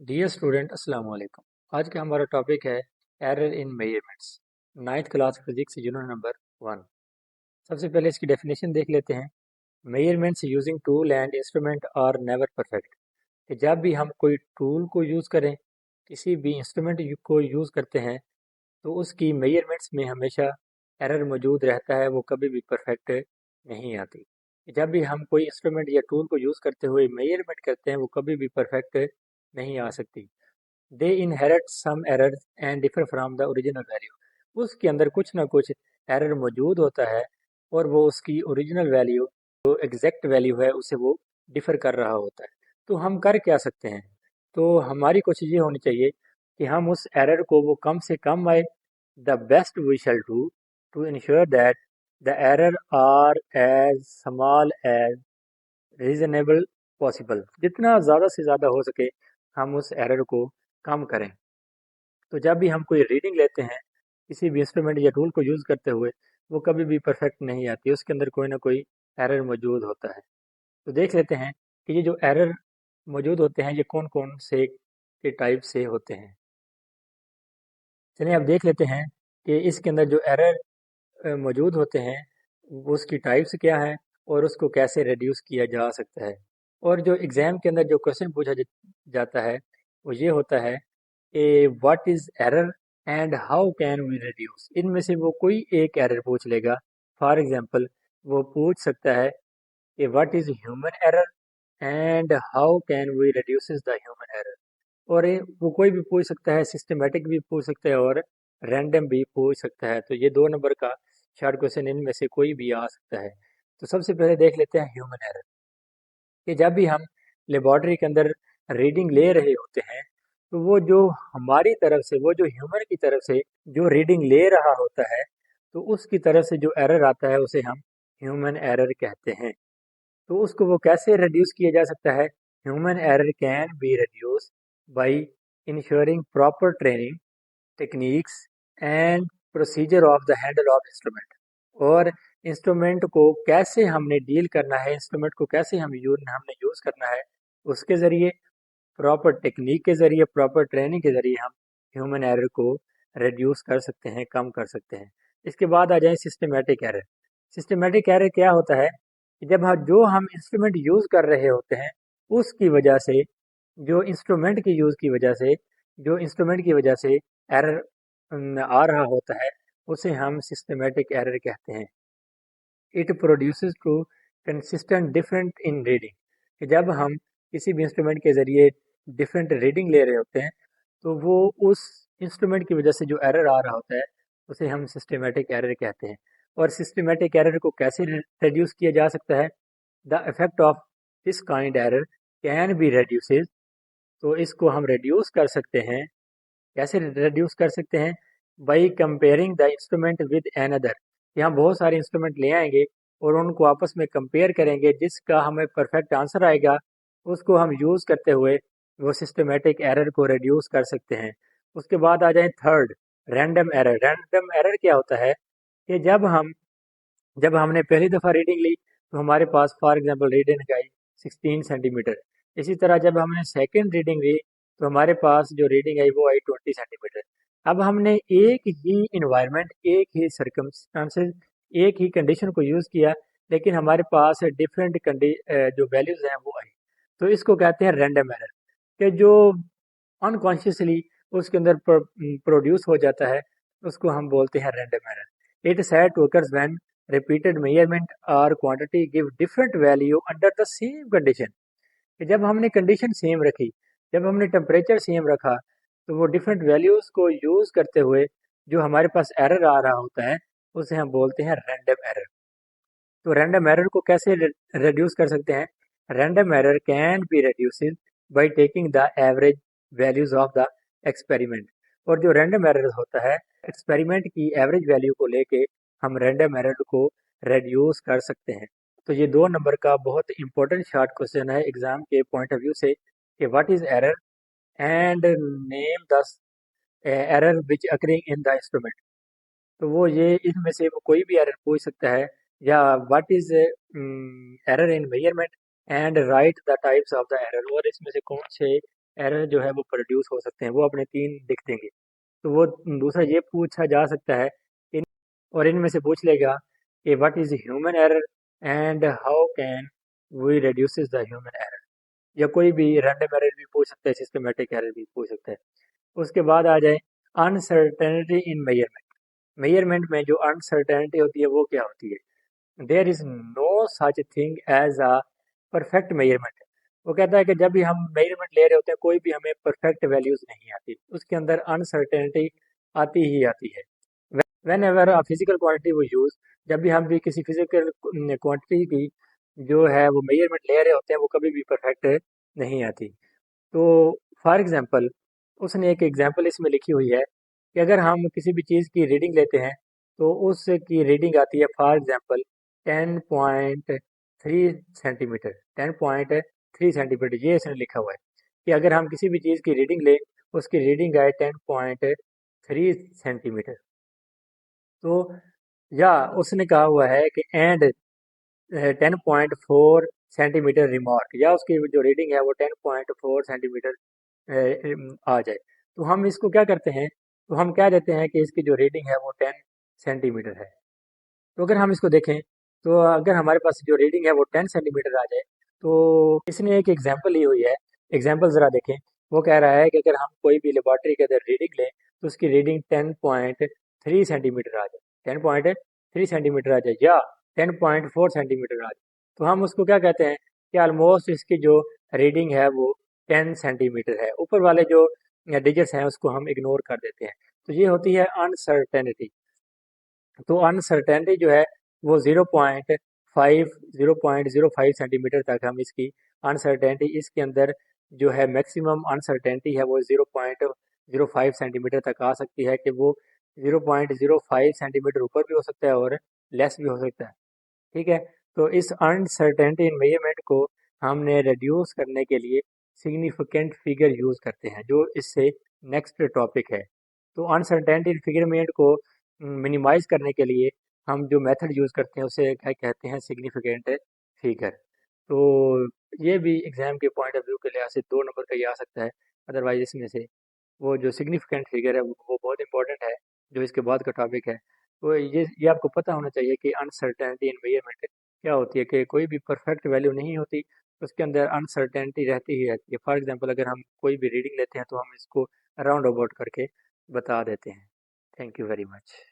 Dear student अस्सलाम वालेकुम। आज का हमारा टॉपिक है error in measurements, 9th class physics unit number 1। सबसे पहले इसकी डेफिनेशन देख लेते हैं। Measurements using tool and instrument are never perfect. कि जब भी हम कोई टूल को यूज़ करें, किसी भी इंस्ट्रूमेंट को यूज़ करते हैं, तो उसकी मेजरमेंट्स में हमेशा एरर मौजूद रहता है, वो कभी भी परफेक्ट नहीं आती। जब भी हम कोई इंस्ट्रूमेंट या टूल को यूज़ करते हुए मेजरमेंट करते हैं, वो कभी भी परफेक्ट नहीं आ सकती। They inherit some errors and differ from the original value. उसके अंदर कुछ ना कुछ एरर मौजूद होता है और वो उसकी ओरिजिनल वैल्यू, जो एग्जैक्ट वैल्यू है, उसे वो डिफर कर रहा होता है। तो हम कर क्या सकते हैं? तो हमारी कोशिश ये होनी चाहिए कि हम उस एरर को वो कम से कम आए। The best we shall do to ensure that the error are as small as reasonable possible. जितना ज़्यादा से ज़्यादा हो सके हम उस एरर को कम करें। तो जब भी हम कोई रीडिंग लेते हैं किसी भी इंस्ट्रूमेंट या टूल को यूज़ करते हुए, वो कभी भी परफेक्ट नहीं आती, उसके अंदर कोई ना कोई एरर मौजूद होता है। तो देख लेते हैं कि ये जो एरर मौजूद होते हैं, ये कौन कौन से के टाइप से होते हैं। चलिए अब देख लेते हैं कि इसके अंदर जो एरर मौजूद होते हैं, वो उसकी टाइप्स क्या है और उसको कैसे रिड्यूस किया जा सकता है। और जो एग्ज़ाम के अंदर जो क्वेश्चन पूछा जाता है, वो ये होता है कि what is error and how can we reduce. इनमें से वो कोई एक एरर पूछ लेगा। फॉर एग्जांपल वो पूछ सकता है कि what is human error and how can we reduce the human error. और वो कोई भी पूछ सकता है, सिस्टमेटिक भी पूछ सकता है और रैंडम भी पूछ सकता है। तो ये 2 नंबर का शॉर्ट क्वेश्चन इनमें से कोई भी आ सकता है। तो सबसे पहले देख लेते हैं ह्यूमन एरर। कि जब भी हम लेबॉर्ट्री के अंदर रीडिंग ले रहे होते हैं, तो वो जो हमारी तरफ से, वो जो ह्यूमन की तरफ से जो रीडिंग ले रहा होता है, तो उसकी तरफ से जो एरर आता है उसे हम ह्यूमन एरर कहते हैं। तो उसको वो कैसे रिड्यूस किया जा सकता है? Human error can be reduce by ensuring proper training techniques and procedure of the handle of instrument. और इंस्ट्रूमेंट को कैसे हमने डील करना है, इंस्ट्रूमेंट को कैसे हमने यूज़ करना है, उसके ज़रिए, प्रॉपर टेक्निक के ज़रिए, प्रॉपर ट्रेनिंग के ज़रिए हम ह्यूमन एरर को रिड्यूस कर सकते हैं, कम कर सकते हैं। इसके बाद आ जाए सिस्टमेटिक एरर। सिस्टमेटिक एरर क्या होता है कि जब जो हम इंस्ट्रूमेंट यूज़ कर रहे होते हैं, उसकी वजह से, जो इंस्ट्रूमेंट की यूज़ की वजह से, जो इंस्ट्रूमेंट की वजह से एरर आ रहा होता है, उसे हम सिस्टमेटिक एरर कहते हैं। It produces to consistent different in reading. कि जब हम किसी भी इंस्ट्रूमेंट के ज़रिए डिफरेंट रीडिंग ले रहे होते हैं, तो वो उस इंस्ट्रूमेंट की वजह से जो एरर आ रहा होता है, उसे हम सिस्टमेटिक एरर कहते हैं। और सिस्टमेटिक एरर को कैसे रिड्यूस किया जा सकता है? The effect of this kind error can be reduces. तो इसको हम रिड्यूस कर सकते हैं। कैसे रिड्यूस कर सकते हैं? By comparing the instrument with another. यहाँ बहुत सारे इंस्ट्रूमेंट ले आएंगे और उनको आपस में कंपेयर करेंगे, जिसका हमें परफेक्ट आंसर आएगा उसको हम यूज़ करते हुए वो सिस्टमेटिक एरर को रिड्यूस कर सकते हैं। उसके बाद आ जाए third, random error. Random error क्या होता है कि जब हमने पहली दफ़ा रीडिंग ली, तो हमारे पास फॉर एग्जांपल रीडिंग आई 16 सेंटीमीटर। इसी तरह जब हमने सेकंड रीडिंग ली, तो हमारे पास जो रीडिंग आई वो आई 20 सेंटीमीटर। अब हमने एक ही इन्वायरमेंट, एक ही सर्कमस्टांसेस, एक ही कंडीशन को यूज़ किया, लेकिन हमारे पास डिफरेंट जो वैल्यूज़ हैं वो आई। तो इसको कहते हैं रैंडम एरर। कि जो अनकॉन्शियसली उसके अंदर प्रोड्यूस हो जाता है, उसको हम बोलते हैं random error. It said to occurs when repeated measurement or quantity give different value under the same condition। कि जब हमने कंडीशन सेम रखी, जब हमने टेम्परेचर सेम रखा, तो वो डिफरेंट वैल्यूज़ को यूज़ करते हुए जो हमारे पास एरर आ रहा होता है, उसे हम बोलते हैं रैंडम एरर। तो रैंडम एरर को कैसे रिड्यूस कर सकते हैं? Random error can be reduced by taking the average values of the experiment. और जो रैंडम एरर होता है, एक्सपेरिमेंट की एवरेज वैल्यू को लेके हम रैंडम एरर को रिड्यूस कर सकते हैं। तो ये 2 नंबर का बहुत इंपॉर्टेंट शॉर्ट क्वेश्चन है एग्जाम के पॉइंट ऑफ व्यू से, कि what is error and name the error which occurring in the instrument. तो वो ये इनमें से वो कोई भी एरर पूछ सकता है, या what is error in measurement and right the types of the error. और इसमें से कौन से एरर जो है वो प्रोड्यूस हो सकते हैं, वो अपने 3 लिख देंगे। तो वो दूसरा ये पूछा जा सकता है इन और इनमें से पूछ लेगा कि what is human error and how can we reduces the human error, या कोई भी रैंडम एरर भी पूछ सकता है, सिस्टमेटिक एरर भी पूछ सकता है। उसके बाद आ जाए अनसर्टेनिटी इन मेजरमेंट। मेजरमेंट में जो अनसर्टेनिटी होती है वो क्या होती है? There is no such thing as a perfect measurement. वो कहता है कि जब भी हम मेजरमेंट ले रहे होते हैं कोई भी हमें परफेक्ट वैल्यूज नहीं आती, उसके अंदर अनसर्टेनिटी आती ही आती है। When ever a physical quantity वो यूज, जब भी हम भी किसी फिजिकल क्वांटिटी की जो है वो मेजरमेंट ले रहे होते हैं वो कभी भी परफेक्ट नहीं आती। तो फॉर एग्जांपल उसने एक एग्जांपल इसमें लिखी हुई है कि अगर हम किसी भी चीज़ की रीडिंग लेते हैं तो उसकी रीडिंग आती है फॉर एग्जांपल 10.3 सेंटीमीटर। 10.3 सेंटीमीटर ये इसने लिखा हुआ है कि अगर हम किसी भी चीज़ की रीडिंग लें उसकी रीडिंग आए 10.3 सेंटीमीटर। तो या उसने कहा हुआ है कि एंड 10.4 सेंटीमीटर रिमार्क, या उसकी जो रीडिंग है वो 10.4 सेंटीमीटर आ जाए। तो हम इसको क्या करते हैं, तो हम क्या देते हैं कि इसकी जो रीडिंग है वो 10 सेंटीमीटर है। तो अगर हम इसको देखें तो अगर हमारे पास जो रीडिंग है वो 10 सेंटीमीटर आ जाए तो इसने एक एग्जांपल ली हुई है। एग्जांपल ज़रा देखें। वो कह रहा है कि अगर हम कोई भी लेबॉर्ट्री के अंदर रीडिंग लें तो उसकी रीडिंग 10.3 सेंटीमीटर आ जाए, 10.3 सेंटीमीटर आ जाए या 10.4 सेंटीमीटर आ जाए, तो हम उसको क्या कहते हैं कि ऑलमोस्ट इसकी जो रीडिंग है वो 10 सेंटीमीटर है। ऊपर वाले जो डिजिट्स हैं उसको हम इग्नोर कर देते हैं। तो ये होती है अनसर्टेनिटी। तो अनसर्टेनिटी जो है वो 0.05 सेंटीमीटर तक हम इसकी अनसर्टेनिटी, इसके अंदर जो है मैक्सिमम अनसर्टेनिटी है वो 0.05 सेंटीमीटर तक आ सकती है, कि वो 0.05 सेंटीमीटर ऊपर भी हो सकता है और लेस भी हो सकता है। ठीक है। तो इस अनसर्टेनिटी इन मेजरमेंट को हमने रिड्यूस करने के लिए सिग्निफिकेंट फिगर यूज़ करते हैं, जो इससे नेक्स्ट टॉपिक है। तो अनसर्टेनिटी इन फिगरमेंट को मिनिमाइज करने के लिए हम जो मेथड यूज़ करते हैं उसे क्या कहते हैं, सिग्निफिकेंट फिगर। तो ये भी एग्ज़ाम के पॉइंट ऑफ व्यू के लिहाज से 2 नंबर का ही आ सकता है। अदरवाइज इसमें से वो जो सिग्निफिकेंट फिगर है वो बहुत इंपॉर्टेंट है, जो इसके बाद का टॉपिक है। तो ये आपको पता होना चाहिए कि अनसर्टेनिटी इन मेजरमेंट क्या होती है, कि कोई भी परफेक्ट वैल्यू नहीं होती, उसके अंदर अनसर्टेनिटी रहती ही रहती है। फॉर एग्जांपल अगर हम कोई भी रीडिंग लेते हैं तो हम इसको राउंड अबाउट करके बता देते हैं। Thank you very much.